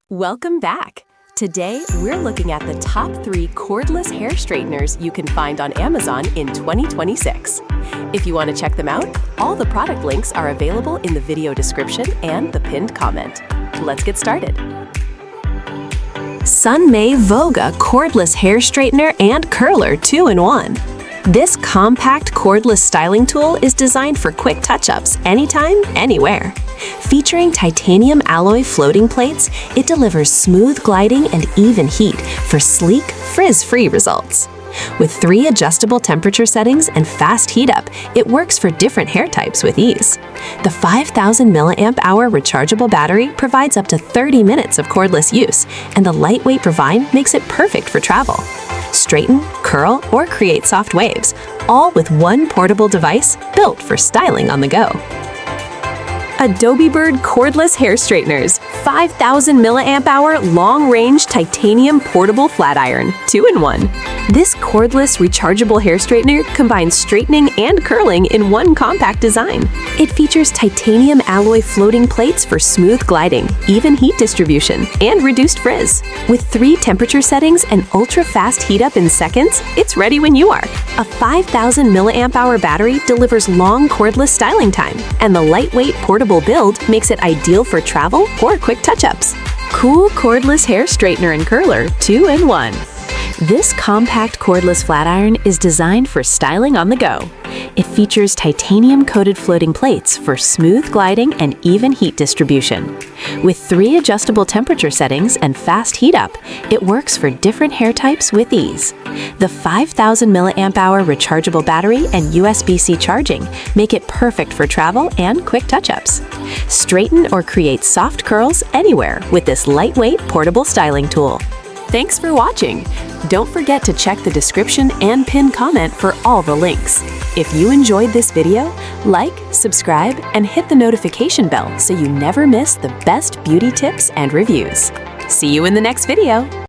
Welcome back! Today, we're looking at the top 3 cordless hair straighteners you can find on Amazon in 2026. If you want to check them out, all the product links are available in the video description and the pinned comment. Let's get started. Sunmay Voga Cordless Hair Straightener and Curler 2-in-1. This compact cordless styling tool is designed for quick touch-ups anytime, anywhere. Featuring titanium alloy floating plates, it delivers smooth gliding and even heat for sleek, frizz-free results. With 3 adjustable temperature settings and fast heat up, it works for different hair types with ease. The 5,000 mAh rechargeable battery provides up to 30 minutes of cordless use, and the lightweight design makes it perfect for travel. Straighten, curl, or create soft waves, all with one portable device built for styling on the go. Adobe Bird Cordless Hair Straighteners 5,000 mAh long-range titanium portable flat iron 2-in-1. This cordless rechargeable hair straightener combines straightening and curling in one compact design. It features titanium alloy floating plates for smooth gliding, even heat distribution, and reduced frizz. With 3 temperature settings and ultra-fast heat up in seconds, it's ready when you are. A 5,000 mAh battery delivers long cordless styling time, and the lightweight portable build makes it ideal for travel or quick touch-ups. Cool cordless hair straightener and curler 2-in-1. This compact cordless flat iron is designed for styling on the go. It features titanium-coated floating plates for smooth gliding and even heat distribution. With 3 adjustable temperature settings and fast heat up, it works for different hair types with ease. The 5,000 mAh rechargeable battery and USB-C charging make it perfect for travel and quick touch-ups. Straighten or create soft curls anywhere with this lightweight portable styling tool. Thanks for watching! Don't forget to check the description and pinned comment for all the links. If you enjoyed this video, like, subscribe, and hit the notification bell so you never miss the best beauty tips and reviews. See you in the next video!